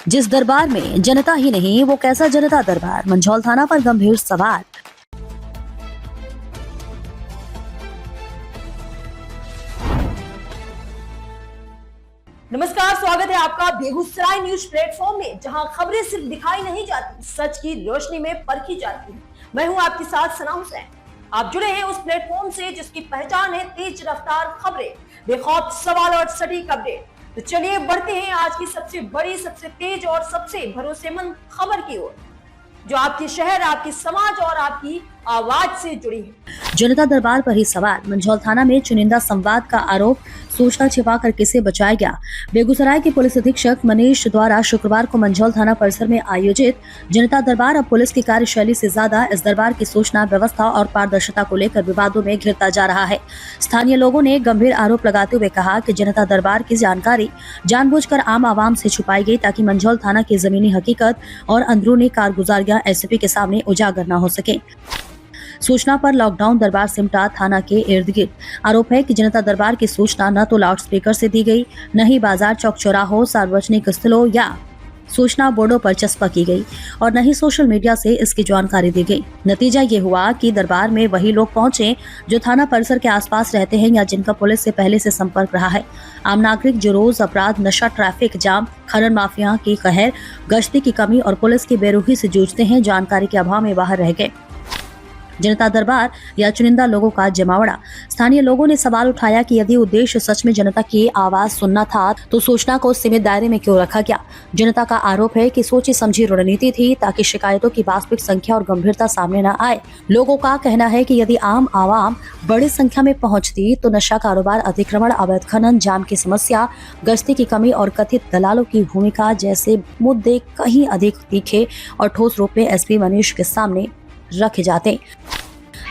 जिस दरबार में जनता ही नहीं, वो कैसा जनता दरबार? मंझौल थाना पर गंभीर सवाल। नमस्कार, स्वागत है आपका बेगूसराय न्यूज प्लेटफॉर्म में, जहां खबरें सिर्फ दिखाई नहीं जाती, सच की रोशनी में परखी जाती है। मैं हूं आपके साथ सना हुसैन। आप जुड़े हैं उस प्लेटफॉर्म से जिसकी पहचान है तेज रफ्तार खबरें, बेखौफ सवाल और सटीक अपडेट। तो चलिए बढ़ते हैं आज की सबसे बड़ी, सबसे तेज और सबसे भरोसेमंद खबर की ओर, जो आपके शहर, आपके समाज और आपकी आवाज से जुड़ी है। जनता दरबार पर ही सवाल। मंझौल थाना में चुनिंदा संवाद का आरोप, सूचना छिपाकर किसे बचाया गया? बेगूसराय के पुलिस अधीक्षक मनीष द्वारा शुक्रवार को मंझौल थाना परिसर में आयोजित जनता दरबार अब पुलिस की कार्यशैली से ज्यादा इस दरबार की सूचना, व्यवस्था और पारदर्शिता को लेकर विवादों में घिरता जा रहा है। स्थानीय लोगों ने गंभीर आरोप लगाते हुए कहा कि जनता दरबार की जानकारी जानबूझकर आम आवाम से छुपाई गई ताकि मंझौल थाना की जमीनी हकीकत और अंदरूनी कारगुजारियां एसपी के सामने उजागर न हो सके। सूचना पर लॉकडाउन दरबार सिमटा थाना के इर्द गिर्द। आरोप है कि जनता दरबार की सूचना न तो लाउड स्पीकर से दी गई, न ही बाजार, चौक चौराहों, सार्वजनिक स्थलों या सूचना बोर्डों पर चस्पा की गई और न ही सोशल मीडिया से इसकी जानकारी दी गई। नतीजा ये हुआ कि दरबार में वही लोग पहुंचे जो थाना परिसर के आसपास रहते हैं या जिनका पुलिस से पहले से संपर्क रहा है। आम नागरिक जो रोज अपराध, नशा, ट्रैफिक जाम, खनन माफिया की कहर, गश्ती की कमी और पुलिस की बेरुखी से जूझते हैं, जानकारी के अभाव में बाहर रह गए। जनता दरबार या चुनिंदा लोगों का जमावड़ा। स्थानीय लोगों ने सवाल उठाया कि यदि उद्देश्य सच में जनता की आवाज सुनना था तो सूचना को सीमित दायरे में क्यों रखा गया? जनता का आरोप है कि सोची समझी रणनीति थी ताकि शिकायतों की वास्तविक संख्या और गंभीरता सामने न आए। लोगों का कहना है कि यदि आम आवाम बड़ी संख्या में पहुंचती तो नशा कारोबार, अतिक्रमण, अवैध खनन, जाम की समस्या, गश्ती की कमी और कथित दलालों की भूमिका जैसे मुद्दे कहीं अधिक तीखे और ठोस रूप में एसपी मनीष के सामने रखे जाते।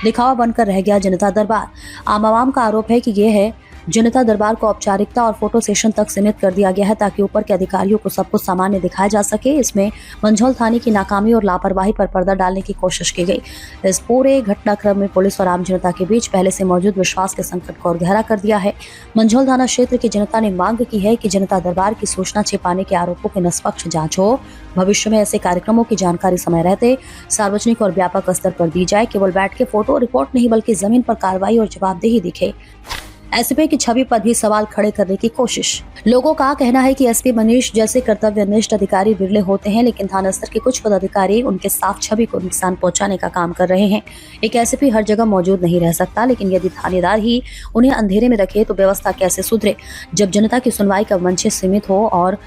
दिखावा बनकर रह गया जनता दरबार। आम आवाम का आरोप है कि यह है जनता दरबार को औपचारिकता और फोटो सेशन तक सीमित कर दिया गया है ताकि ऊपर के अधिकारियों को सब कुछ सामान्य दिखाया जा सके। इसमें मंझौल थाने की नाकामी और लापरवाही पर पर्दा डालने की कोशिश की गई। इस पूरे घटनाक्रम में पुलिस और आम जनता के बीच पहले से मौजूद विश्वास के संकट को और गहरा कर दिया है। मंझौल थाना क्षेत्र की जनता ने मांग की है कि जनता दरबार की सूचना छिपाने के आरोपों की निष्पक्ष जांच हो। भविष्य में ऐसे कार्यक्रमों की जानकारी समय रहते सार्वजनिक और व्यापक स्तर पर दी जाए। केवल बैठ के फोटो रिपोर्ट नहीं बल्कि जमीन पर कार्रवाई और जवाबदेही दिखे। एसपी की छवि पर भी सवाल खड़े करने की कोशिश। लोगों का कहना है कि एसपी मनीष जैसे कर्तव्यनिष्ठ अधिकारी विरले होते हैं, लेकिन थाना स्तर के कुछ पदाधिकारी उनके साफ छवि को नुकसान पहुंचाने का काम कर रहे हैं। एक एसपी हर जगह मौजूद नहीं रह सकता, लेकिन यदि थानेदार ही उन्हें अंधेरे में रखे तो व्यवस्था कैसे सुधरे? जब जनता की सुनवाई का मंच सीमित हो और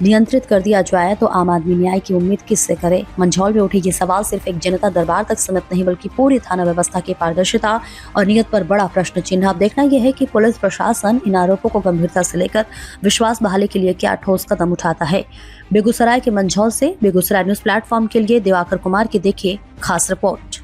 नियंत्रित कर दिया जाए तो आम आदमी न्याय की उम्मीद किससे करे? मंझौल में उठी ये सवाल सिर्फ एक जनता दरबार तक सीमित नहीं बल्कि पूरी थाना व्यवस्था की पारदर्शिता और नियत पर बड़ा प्रश्न चिन्ह। अब देखना यह है कि पुलिस प्रशासन इन आरोपों को गंभीरता से लेकर विश्वास बहाली के लिए क्या ठोस कदम उठाता है। बेगूसराय के मंझौल से बेगूसराय न्यूज प्लेटफॉर्म के लिए दिवाकर कुमार की देखिए खास रिपोर्ट।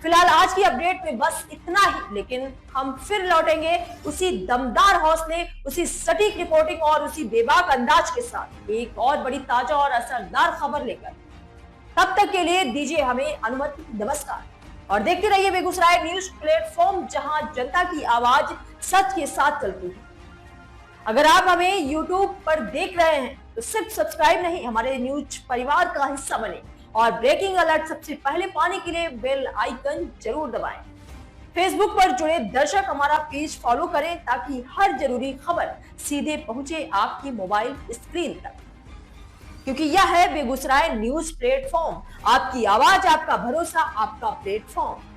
फिलहाल आज की अपडेट में बस इतना ही, लेकिन हम फिर लौटेंगे उसी दमदार हौसले, उसी सटीक रिपोर्टिंग और उसी बेबाक अंदाज के साथ एक और बड़ी ताजा और असरदार खबर लेकर। तब तक के लिए दीजिए हमें अनुमति। नमस्कार और देखते रहिए बेगूसराय न्यूज प्लेटफॉर्म, जहां जनता की आवाज सच के साथ चलती है। अगर आप हमें YouTube पर देख रहे हैं तो सिर्फ सब्सक्राइब नहीं, हमारे न्यूज परिवार का हिस्सा बने और ब्रेकिंग अलर्ट सबसे पहले पाने के लिए बेल आइकन जरूर दबाएं। फेसबुक पर जुड़े दर्शक हमारा पेज फॉलो करें ताकि हर जरूरी खबर सीधे पहुंचे आपकी मोबाइल स्क्रीन तक, क्योंकि यह है बेगूसराय न्यूज प्लेटफॉर्म, आपकी आवाज, आपका भरोसा, आपका प्लेटफॉर्म।